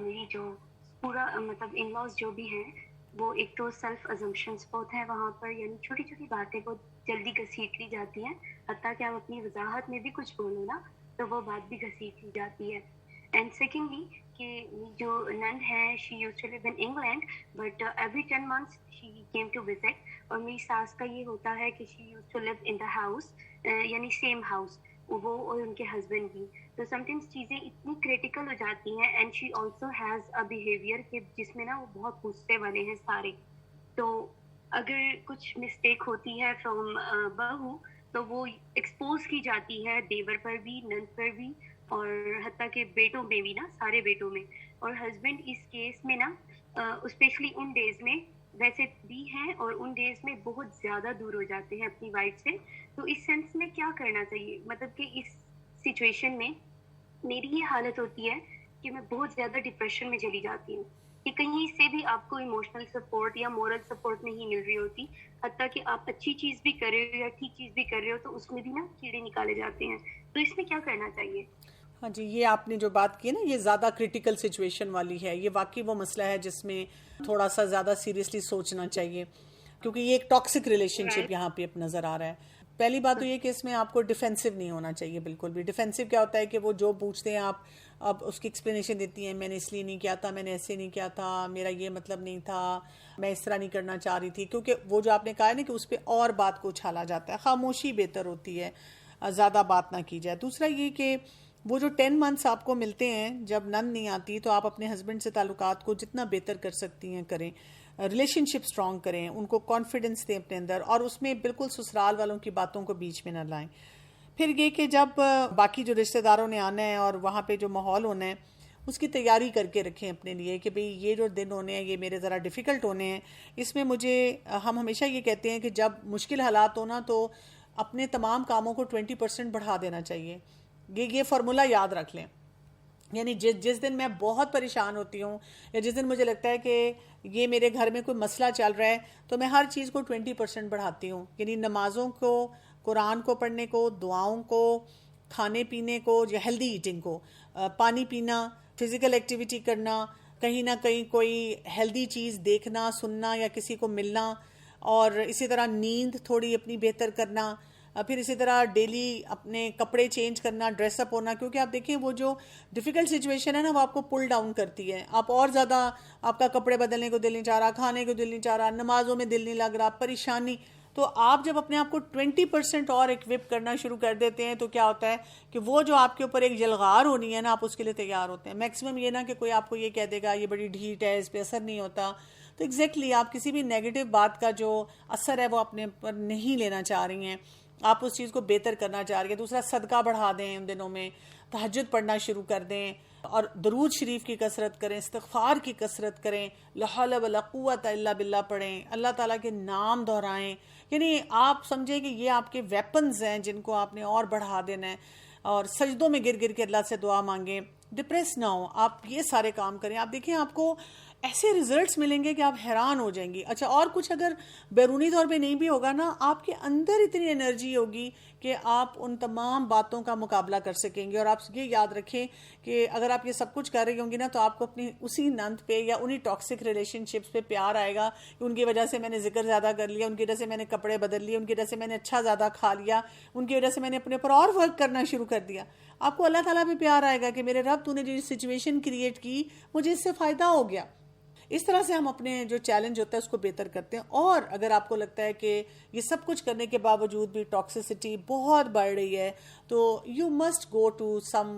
میری جو پورا مطلب ان لاز جو بھی ہیں وہ ایک تو سیلف ازمپشنس بہت ہیں وہاں پر, یعنی چھوٹی چھوٹی باتیں بہت جلدی گھسیٹ لی جاتی ہیں, حتیٰ کہ آپ اپنی وضاحت میں بھی کچھ بولو نا تو وہ بات بھی گھسیٹ لی جاتی ہے. اینڈ سیکنڈلی کہ جو نند ہے she used to live in England but every 10 months she came to visit, اور میری ساس کا یہ ہوتا ہے کہ she used to live in the house, یعنی سیم ہاؤس, وہ اور ان کے ہسبینڈ بھی. تو سم ٹائمس چیزیں اتنی کریٹیکل ہو جاتی ہیں and she also has a behaviour کہ جس میں نا وہ بہت غصے والے ہیں سارے. تو اگر کچھ مسٹیک ہوتی ہے فرام بہو تو وہ ایکسپوز کی جاتی ہے دیور پر بھی, نند پر بھی, اور حتیٰ کہ بیٹوں میں بھی نا, سارے بیٹوں میں. اور ہسبینڈ اس کیس میں نا اسپیشلی ان ڈیز میں ویسے بھی ہیں اور ان ڈیز میں بہت زیادہ دور ہو جاتے ہیں اپنی وائف سے. تو اس سینس میں کیا کرنا چاہیے, مطلب کہ اس سچویشن میں میری یہ حالت ہوتی ہے کہ میں بہت زیادہ ڈپریشن میں چلی جاتی ہوں کہ کہیں سے بھی آپ کو ایموشنل سپورٹ یا مورل سپورٹ نہیں مل رہی ہوتی, حتیٰ کہ آپ اچھی چیز بھی کر رہے ہو یا ٹھیک چیز بھی کر رہے ہو تو اس میں بھی نا کیڑے نکالے جاتے ہیں. تو اس میں کیا کرنا چاہیے؟ ہاں جی, یہ آپ نے جو بات کی ہے نا یہ زیادہ کریٹیکل سچویشن والی ہے. یہ واقعی وہ مسئلہ ہے جس میں تھوڑا سا زیادہ سیریسلی سوچنا چاہیے کیونکہ یہ ایک ٹاکسک ریلیشن شپ یہاں پہ نظر آ رہا ہے. پہلی بات تو یہ کہ اس میں آپ کو ڈیفینسو نہیں ہونا چاہیے بالکل بھی. ڈیفینسو کیا ہوتا ہے کہ وہ جو پوچھتے ہیں آپ اب اس کی ایکسپلینیشن دیتی ہیں, میں نے اس لیے نہیں کیا تھا, میں نے ایسے نہیں کیا تھا, میرا یہ مطلب نہیں تھا, میں اس طرح نہیں کرنا چاہ رہی تھی. کیونکہ وہ جو آپ نے کہا ہے نا کہ اس پہ اور بات کو اچھالا جاتا ہے. خاموشی بہتر ہوتی ہے, زیادہ بات نہ کی جائے. دوسرا یہ کہ وہ جو 10 months آپ کو ملتے ہیں جب نند نہیں آتی تو آپ اپنے ہسبینڈ سے تعلقات کو جتنا بہتر کر سکتی ہیں کریں, ریلیشن شپ اسٹرانگ کریں, ان کو کانفیڈنس دیں اپنے اندر, اور اس میں بالکل سسرال والوں کی باتوں کو بیچ میں نہ لائیں. پھر یہ کہ جب باقی جو رشتہ داروں نے آنا ہے اور وہاں پہ جو ماحول ہونا ہے اس کی تیاری کر کے رکھیں اپنے لیے کہ بھئی یہ جو دن ہونے ہیں یہ میرے ذرا ڈیفیکلٹ ہونے ہیں. اس میں ہم ہمیشہ یہ کہتے ہیں کہ جب مشکل حالات ہونا تو اپنے تمام کاموں کو 20% بڑھا دینا چاہیے. یہ فارمولا یاد رکھ لیں, یعنی جس دن میں بہت پریشان ہوتی ہوں یا جس دن مجھے لگتا ہے کہ یہ میرے گھر میں کوئی مسئلہ چل رہا ہے تو میں ہر چیز کو 20% بڑھاتی ہوں. یعنی نمازوں کو, قرآن کو پڑھنے کو, دعاؤں کو, کھانے پینے کو یا ہیلدی ایٹنگ کو, پانی پینا, فزیکل ایکٹیویٹی کرنا, کہیں نہ کہیں کوئی ہیلدی چیز دیکھنا, سننا یا کسی کو ملنا, اور اسی طرح نیند تھوڑی اپنی بہتر کرنا. پھر اسی طرح ڈیلی اپنے کپڑے چینج کرنا, ڈریس اپ ہونا, کیونکہ آپ دیکھیں وہ جو ڈیفیکلٹ سچویشن ہے نا وہ آپ کو پل ڈاؤن کرتی ہے. آپ اور زیادہ, آپ کا کپڑے بدلنے کو دل نہیں چاہ رہا, کھانے کو دل نہیں چاہ رہا, نمازوں میں دل نہیں لگ رہا, پریشانی. تو آپ جب اپنے آپ کو 20% اور ایکوپ کرنا شروع کر دیتے ہیں تو کیا ہوتا ہے کہ وہ جو آپ کے اوپر ایک جلغار ہونی ہے نا آپ اس کے لیے تیار ہوتے ہیں. میکسیمم یہ نا کہ کوئی آپ کو یہ کہہ دے گا یہ بڑی ڈھیٹ ہے, اس پہ اثر نہیں ہوتا. تو ایگزیکٹلی آپ کسی بھی نیگیٹو بات کا جو اثر ہے وہ اپنے پر نہیں لینا چاہ رہی ہیں, آپ اس چیز کو بہتر کرنا چاہ رہی ہیں. دوسرا, صدقہ بڑھا دیں ان دنوں میں, تہجد پڑھنا شروع کر دیں, اور درود شریف کی کثرت کریں, استغفار کی کثرت کریں, لا حول ولا قوت الا باللہ پڑھیں, اللہ تعالیٰ کے نام دہرائیں. یعنی آپ سمجھیں کہ یہ آپ کے ویپنز ہیں جن کو آپ نے اور بڑھا دینا ہے, اور سجدوں میں گر گر کے اللہ سے دعا مانگیں. ڈپریس نہ ہو, آپ یہ سارے کام کریں. آپ دیکھیں آپ کو ایسے ریزلٹس ملیں گے کہ آپ حیران ہو جائیں گی. اچھا, اور کچھ اگر بیرونی طور پہ نہیں بھی ہوگا نا, آپ کے اندر اتنی انرجی ہوگی کہ آپ ان تمام باتوں کا مقابلہ کر سکیں گے. اور آپ یہ یاد رکھیں کہ اگر آپ یہ سب کچھ کر رہی ہوں گی نا تو آپ کو اپنی اسی نند پہ یا انہی ٹاکسک ریلیشن شپس پہ پیار آئے گا کہ ان کی وجہ سے میں نے ذکر زیادہ کر لیا, ان کی وجہ سے میں نے کپڑے بدل لیے, ان کی وجہ سے میں نے اچھا زیادہ کھا لیا, ان کی وجہ سے میں نے اپنے پر اور ورک کرنا شروع کر دیا. آپ کو اللہ تعالیٰ پہ پیار آئے گا کہ میرے رب تو نے جو سچویشن کریٹ کی مجھے اس سے فائدہ ہو گیا. اس طرح سے ہم اپنے جو چیلنج ہوتا ہے اس کو بہتر کرتے ہیں. اور اگر آپ کو لگتا ہے کہ یہ سب کچھ کرنے کے باوجود بھی ٹاکسیسٹی بہت بڑھ رہی ہے تو you must go to some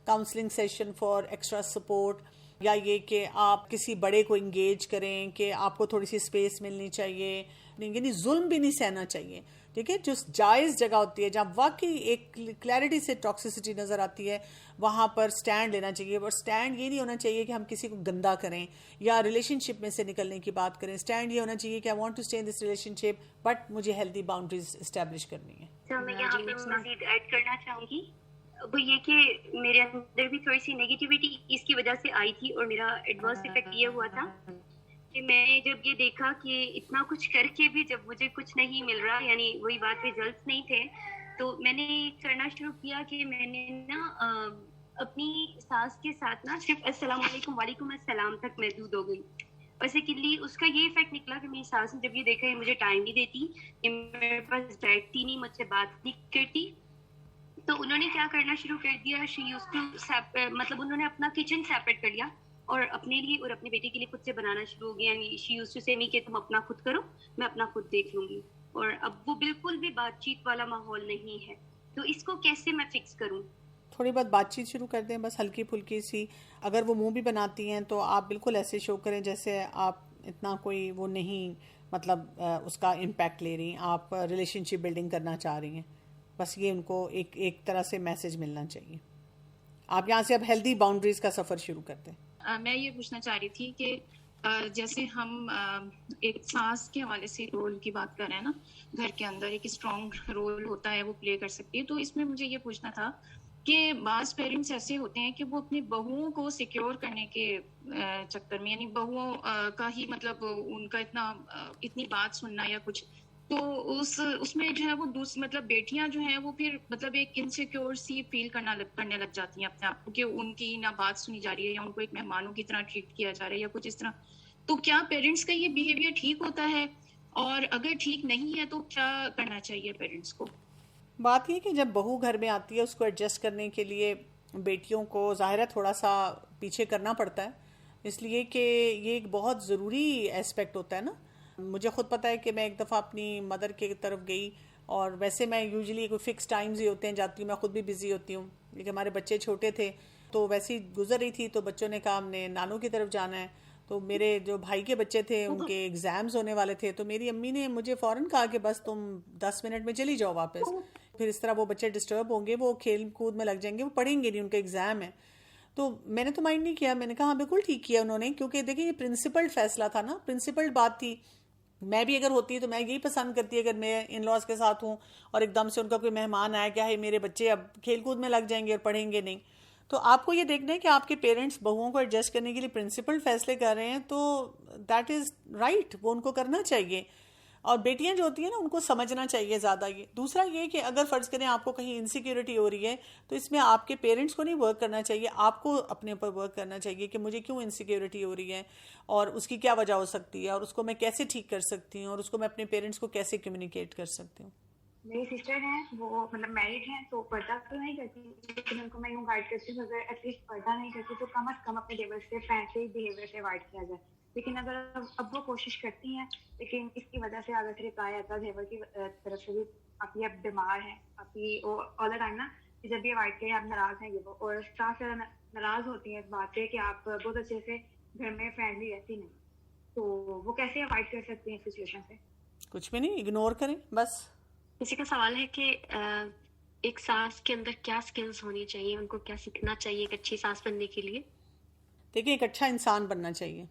counselling session for extra support, یا یہ کہ آپ کسی بڑے کو انگیج کریں کہ آپ کو تھوڑی سی اسپیس ملنی چاہیے. یعنی ظلم بھی نہیں سہنا چاہیے. ٹھیک ہے, جو جائز جگہ ہوتی ہے جہاں واقعی ایک کلیئرٹی سے ٹاکسیسٹی نظر آتی ہے, وہاں پر سٹینڈ لینا چاہیے. اور سٹینڈ یہ نہیں ہونا چاہیے کہ ہم کسی کو گندا کریں یا ریلیشن شپ میں سے نکلنے کی بات کریں. سٹینڈ یہ ہونا چاہیے کہ I want to stay in this relationship but مجھے ہیلدی باؤنڈریز اسٹیبلش کرنی ہے. تو میں یہاں پہ مزید ایڈ کرنا چاہوں گی, وہ یہ کہ میرے اندر بھی تھوڑی سی نیگیٹیوٹی اس کی وجہ سے آئی تھی, اور میرا ایڈورس افیکٹ یہ ہوا تھا کہ میں نے جب یہ دیکھا کہ اتنا کچھ کر کے بھی جب مجھے کچھ نہیں مل رہا, یعنی وہی بات ریزلٹس نہیں تھے, تو میں نے کرنا شروع کیا کہ میں نے نا اپنی ساس کے ساتھ نا صرف السلام علیکم وعلیکم السلام تک محدود ہو گئی. بیسیکلی اس کا یہ افیکٹ نکلا کہ میری ساس نے جب یہ دیکھا یہ مجھے ٹائم نہیں دیتی, یہ میرے پاس بیٹھتی نہیں, مجھ سے بات نہیں کرتی, تو انہوں نے کیا کرنا شروع کر دیا, مطلب انہوں نے اپنا کچن سیپریٹ کر لیا اور اپنے لیے اور اپنے بیٹے کے لیے خود سے بنانا شروع ہو گیا. یعنی شی یوزڈ ٹو سے می کہ تم اپنا خود کرو, میں اپنا خود دیکھ لوں گی. اور اب وہ بالکل بھی بات چیت والا ماحول نہیں ہے. تو اس کو کیسے میں فکس کروں؟ تھوڑی بہت بات چیت شروع کر دیں, بس ہلکی پھلکی سی. اگر وہ منہ بھی بناتی ہیں تو آپ بالکل ایسے شو کریں جیسے آپ اتنا کوئی وہ نہیں, مطلب اس کا امپیکٹ لے رہی ہیں, آپ ریلیشن شپ بلڈنگ کرنا چاہ رہی ہیں. بس یہ ان کو ایک طرح سے میسج ملنا چاہیے. آپ یہاں سے اب ہیلدی باؤنڈریز کا سفر شروع کرتے ہیں. میں یہ پوچھنا چاہ رہی تھی کہ جیسے ہم ایک ساس کے حوالے سے رول کی بات کر رہے ہیں نا, گھر کے اندر ایک اسٹرانگ رول ہوتا ہے وہ پلے کر سکتی ہے, تو اس میں مجھے یہ پوچھنا تھا کہ بعض پیرنٹس ایسے ہوتے ہیں کہ وہ اپنی بہوؤں کو سیکیور کرنے کے چکر میں, یعنی بہوؤں کا ہی مطلب ان کا اتنی بات سننا یا کچھ, تو اس میں جو ہے وہ مطلب بیٹیاں جو ہیں وہ پھر مطلب ایک انسیکیور سی فیل کرنے لگ جاتی ہیں اپنے آپ کو کہ ان کی نہ بات سنی جا رہی ہے یا ان کو ایک مہمانوں کی طرح ٹریٹ کیا جا رہا ہے یا کچھ اس طرح. تو کیا پیرنٹس کا یہ بیہیویئر ٹھیک ہوتا ہے, اور اگر ٹھیک نہیں ہے تو کیا کرنا چاہیے پیرنٹس کو؟ بات یہ کہ جب بہو گھر میں آتی ہے اس کو ایڈجسٹ کرنے کے لیے بیٹیوں کو ظاہر ہے تھوڑا سا پیچھے کرنا پڑتا ہے, اس لیے کہ یہ ایک بہت ضروری ایسپیکٹ ہوتا ہے نا. مجھے خود پتہ ہے کہ میں ایک دفعہ اپنی مدر کی طرف گئی, اور ویسے میں یوزلی کوئی فکس ٹائمز ہی ہوتے ہیں جاتی ہوں, میں خود بھی بزی ہوتی ہوں, لیکن ہمارے بچے چھوٹے تھے تو ویسے ہی گزر رہی تھی, تو بچوں نے کہا ہم نے نانوں کی طرف جانا ہے. تو میرے جو بھائی کے بچے تھے ان کے ایگزامز ہونے والے تھے, تو میری امی نے مجھے فوراً کہا کہ بس تم 10 منٹ میں چلی جاؤ واپس, پھر اس طرح وہ بچے ڈسٹرب ہوں گے, وہ کھیل کود میں لگ جائیں گے, وہ پڑھیں گے نہیں, ان کا ایگزام ہے. تو میں نے تو مائنڈ نہیں کیا, میں نے کہا ہاں بالکل ٹھیک کیا انہوں نے, کیونکہ دیکھیں یہ پرنسپلڈ فیصلہ تھا نا, پرنسپلڈ بات تھی. میں بھی اگر ہوتی تو میں یہی پسند کرتی اگر میں ان لاز کے ساتھ ہوں اور ایک دم سے ان کا کوئی مہمان آیا کہ میرے بچے اب کھیل کود میں لگ جائیں گے اور پڑھیں گے نہیں. تو آپ کو یہ دیکھنا ہے کہ آپ کے پیرنٹس بہوؤں کو ایڈجسٹ کرنے کے لیے پرنسپل فیصلے کر رہے ہیں, تو دیٹ از رائٹ, وہ ان کو کرنا چاہیے. اور بیٹیاں جو ہوتی ہیں نا ان کو سمجھنا چاہیے زیادہ. یہ دوسرا یہ کہ اگر فرض کریں آپ کو کہیں انسیکیورٹی ہو رہی ہے تو اس میں آپ کے پیرنٹس کو نہیں ورک کرنا چاہیے, آپ کو اپنے اوپر ورک کرنا چاہیے کہ مجھے کیوں انسیکیورٹی ہو رہی ہے اور اس کی کیا وجہ ہو سکتی ہے, اور اس کو میں کیسے ٹھیک کر سکتی ہوں, اور اس کو میں اپنے پیرنٹس کو کیسے کمیونیکیٹ کر سکتی ہوں. میری سسٹر ہیں, وہ مطلب میرڈ ہیں, تو پردہ تو نہیں کرتی, لیکن ان کو میں یوں گائڈ کرتی ہوں اگر ایٹ لیسٹ پردہ نہیں کرتی تو کم از کم اپنے دیور سے فرینڈلی بیہیویئر سے اوائڈ کیا جائے. لیکن اگر اب وہ کوشش کرتی ہیں, لیکن اس کی وجہ سے اگر سے رپلائی آتا ہے دیور کی طرف سے بھی آپ یہ اب بیمار ہیں, آپ کی آل دا ٹائم نا جب بھی اوائڈ کریں آپ ناراض ہیں یہ وہ, اور ساتھ سے ناراض ہوتی ہیں اس بات سے کہ آپ بہت اچھے سے گھر میں فرینڈلی رہتی نہیں, تو وہ کیسے اوائڈ کر سکتی ہیں سچویشن سے؟ کچھ بھی نہیں, اگنور کریں بس. کسی کا سوال ہے کہ ایک ساس کے اندر کیا سکلز ہونی چاہیے, ان کو کیا سیکھنا چاہیے ایک اچھی ساس بننے کے لیے؟ دیکھیں ایک اچھا انسان بننا چاہیے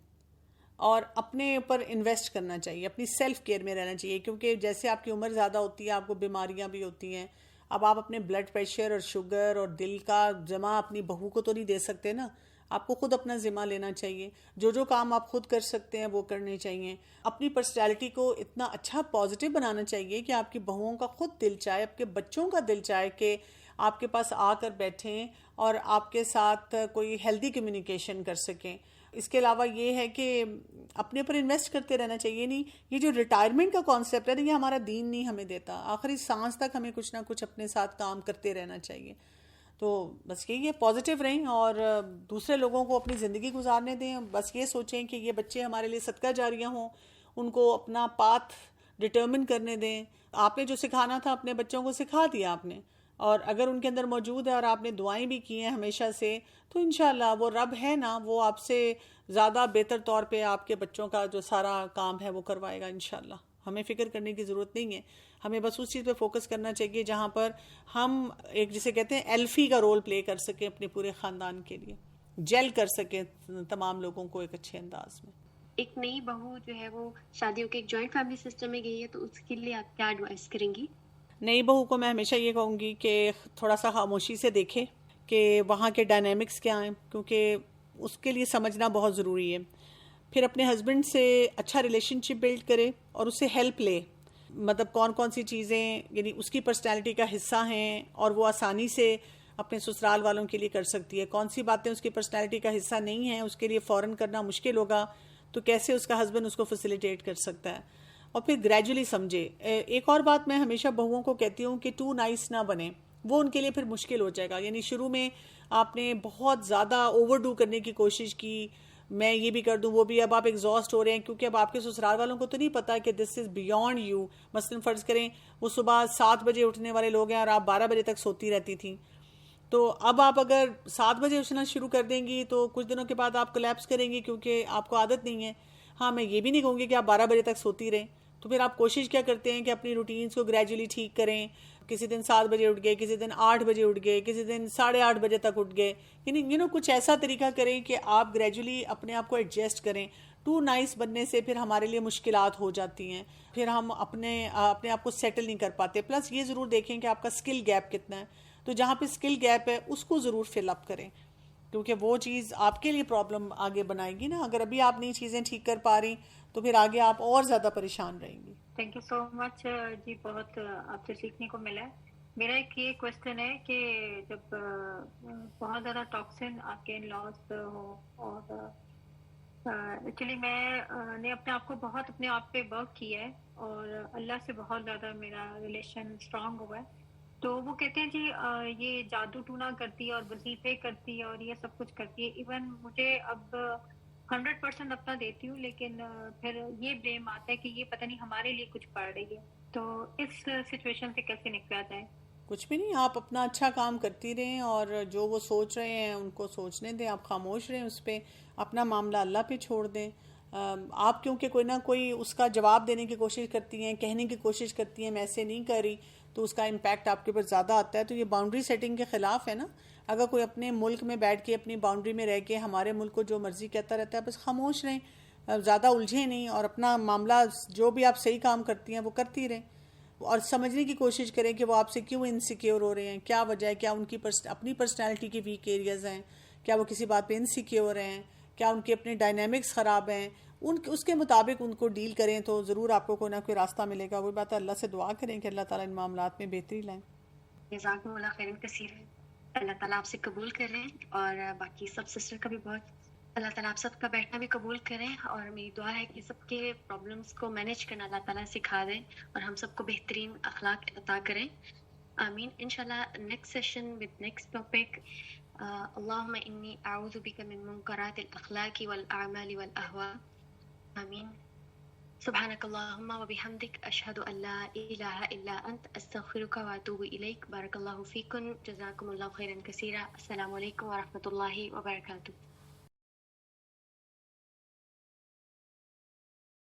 اور اپنے اوپر انویسٹ کرنا چاہیے, اپنی سیلف کیئر میں رہنا چاہیے, کیونکہ جیسے آپ کی عمر زیادہ ہوتی ہے آپ کو بیماریاں بھی ہوتی ہیں. اب آپ اپنے بلڈ پریشر اور شوگر اور دل کا ذمہ اپنی بہو کو تو نہیں دے سکتے نا, آپ کو خود اپنا ذمہ لینا چاہیے. جو کام آپ خود کر سکتے ہیں وہ کرنے چاہیے. اپنی پرسنالٹی کو اتنا اچھا پازیٹیو بنانا چاہیے کہ آپ کی بہوؤں کا خود دل چاہے, آپ کے بچوں کا دل چاہے کہ آپ کے پاس آ کر بیٹھیں اور آپ کے ساتھ کوئی ہیلدی کمیونیکیشن کر سکیں. اس کے علاوہ یہ ہے کہ اپنے پر انویسٹ کرتے رہنا چاہیے. نہیں یہ جو ریٹائرمنٹ کا کانسیپٹ ہے یہ ہمارا دین نہیں ہمیں دیتا, آخری سانس تک ہمیں کچھ نہ کچھ اپنے ساتھ کام کرتے رہنا چاہیے. تو بس یہی ہے, پازیٹیو رہیں اور دوسرے لوگوں کو اپنی زندگی گزارنے دیں. بس یہ سوچیں کہ یہ بچے ہمارے لیے صدقہ جاریہ ہوں, ان کو اپنا پاتھ ڈٹرمن کرنے دیں. آپ نے جو سکھانا تھا اپنے بچوں کو سکھا دیا آپ نے, اور اگر ان کے اندر موجود ہے اور آپ نے دعائیں بھی کی ہیں ہمیشہ سے, تو انشاءاللہ وہ رب ہے نا, وہ آپ سے زیادہ بہتر طور پہ آپ کے بچوں کا جو سارا کام ہے وہ کروائے گا انشاءاللہ. ہمیں فکر کرنے کی ضرورت نہیں ہے. ہمیں بس اس چیز پہ فوکس کرنا چاہیے جہاں پر ہم ایک جسے کہتے ہیں ایلفی کا رول پلے کر سکیں اپنے پورے خاندان کے لیے, جیل کر سکیں تمام لوگوں کو ایک اچھے انداز میں. ایک نئی بہو جو ہے وہ شادی ہو کے ایک جوائنٹ فیملی سسٹم میں گئی ہے, تو اس کے لیے آپ کیا ایڈوائز کریں گی؟ نئی بہو کو میں ہمیشہ یہ کہوں گی کہ تھوڑا سا خاموشی سے دیکھے کہ وہاں کے ڈائنامکس کیا ہیں, کیونکہ اس کے لیے سمجھنا بہت ضروری ہے. پھر اپنے ہسبینڈ سے اچھا ریلیشن شپ بلڈ کرے اور اس سے ہیلپ لے, مطلب کون کون سی چیزیں یعنی اس کی پرسنالٹی کا حصہ ہیں اور وہ آسانی سے اپنے سسرال والوں کے لیے کر سکتی ہے, کون سی باتیں اس کی پرسنالٹی کا حصہ نہیں ہیں, اس کے لیے فوراً کرنا مشکل ہوگا, تو کیسے اس کا ہسبینڈ اس کو فیسیلیٹیٹ کر سکتا ہے. اور پھر گریجولی سمجھے. ایک اور بات میں ہمیشہ بہوؤں کو کہتی ہوں کہ ٹو نائس نہ بنے, وہ ان کے لیے پھر مشکل ہو جائے گا. یعنی شروع میں آپ نے بہت زیادہ اوور ڈو کرنے کی کوشش کی, میں یہ بھی کر دوں وہ بھی, اب آپ ایگزاسٹ ہو رہے ہیں کیونکہ اب آپ کے سسرال والوں کو تو نہیں پتا کہ دس از بیونڈ یو. مثلاً فرض کریں وہ صبح 7 بجے اٹھنے والے لوگ ہیں اور آپ 12 بجے تک سوتی رہتی تھیں, تو اب آپ اگر 7 بجے اٹھنا شروع کر دیں گی تو کچھ دنوں کے بعد آپ کولیپس کریں گی کیونکہ آپ کو عادت نہیں ہے. ہاں میں یہ بھی نہیں کہوں گی کہ آپ 12 بجے تک سوتی رہیں, تو پھر آپ کوشش کیا کرتے ہیں کہ اپنی روٹینز کو گریجولی ٹھیک کریں. کسی دن 7 بجے اٹھ گئے, کسی دن 8 بجے اٹھ گئے, کسی دن 8:30 بجے تک اٹھ گئے, یعنی کچھ ایسا طریقہ کریں کہ آپ گریجولی اپنے آپ کو ایڈجسٹ کریں. ٹو نائس بننے سے پھر ہمارے لیے مشکلات ہو جاتی ہیں, پھر ہم اپنے آپ کو سیٹل نہیں کر پاتے. پلس یہ ضرور دیکھیں کہ آپ کا اسکل گیپ کتنا ہے, تو جہاں پہ اسکل گیپ ہے اس کو ضرور فل اپ کریں, کیونکہ وہ چیز آپ کے لیے پرابلم آگے بنائے گی نا. اگر ابھی آپ نئی چیزیں ٹھیک کر پا رہی تو پھر آگے آپ اور زیادہ پریشان رہیں گی. تھینک یو سو مچ جی, بہت آپ سے سیکھنے کو ملا ہے. میرا ایک یہ کوشچن ہے کہ جب بہت زیادہ ٹاکسن آپ کے ان لاز ہو, اور ایکچولی میں نے اپنے آپ کو بہت اپنے آپ پہ ورک کیا ہے اور اللہ سے بہت زیادہ میرا ریلیشن اسٹرانگ ہوا ہے, تو وہ کہتے ہیں جی یہ جادو ٹونا کرتی ہے اور وظیفے کرتی ہے اور یہ سب کچھ کرتی ہے. ایون مجھے اب 100% اپنا دیتی ہوں, لیکن پھر یہ بلیم آتا ہے کہ یہ پتہ نہیں ہمارے لیے کچھ پڑھ رہی ہے. تو اس سچویشن سے کیسے نکلا جائے؟ کچھ بھی نہیں, آپ اپنا اچھا کام کرتی رہیں اور جو وہ سوچ رہے ہیں ان کو سوچنے دیں, آپ خاموش رہیں اس پہ, اپنا معاملہ اللہ پہ چھوڑ دیں. آپ کیونکہ کوئی نہ کوئی اس کا جواب دینے کی کوشش کرتی ہیں, کہنے کی کوشش کرتی ہیں میں ایسے نہیں کر رہی, تو اس کا امپیکٹ آپ کے اوپر زیادہ آتا ہے. تو یہ باؤنڈری سیٹنگ کے خلاف ہے نا. اگر کوئی اپنے ملک میں بیٹھ کے اپنی باؤنڈری میں رہ کے ہمارے ملک کو جو مرضی کہتا رہتا ہے, بس خاموش رہیں, زیادہ الجھیں نہیں, اور اپنا معاملہ جو بھی آپ صحیح کام کرتی ہیں وہ کرتی رہیں, اور سمجھنے کی کوشش کریں کہ وہ آپ سے کیوں انسیکیور ہو رہے ہیں, کیا وجہ ہے, کیا ان کی اپنی پرسنالٹی کی ویک ایریاز ہیں, کیا وہ کسی بات پہ انسیکیور ہیں, کیا ان کے اپنے ڈائنامکس خراب ہیں, اس کے مطابق ان کو ڈیل کریں تو ضرور آپ کو کوئی نہ کوئی راستہ ملے گا. وہی بات ہے, اللہ سے دعا کریں کہ اللہ تعالیٰ ان معاملات میں بہتری لائیں. جزاکم اللہ خیرن کثیر, اللہ تعالیٰ آپ سے قبول کریں, اور باقی سب سسٹر کا بھی بہت اللہ تعالیٰ آپ سب کا بیٹھنا بھی قبول کریں, اور میری دعا ہے کہ سب کے پرابلمس کو مینیج کرنا اللہ تعالیٰ سکھا دیں اور ہم سب کو بہترین اخلاق عطا کریں. آمین. انشاءاللہ next session with next topic. اللہم انی اعوذ بک من منکرات الاخلاق والاعمال والاہواء. آمین. سبحانک اللہم و بحمدک اشہد ان لا الہ الا انت استغفرک و اتوب الیک. بارک اللہ فیکم. جزاکم اللہ خیرا کثیرا. السلام علیکم و رحمۃ اللہ وبرکاتہ.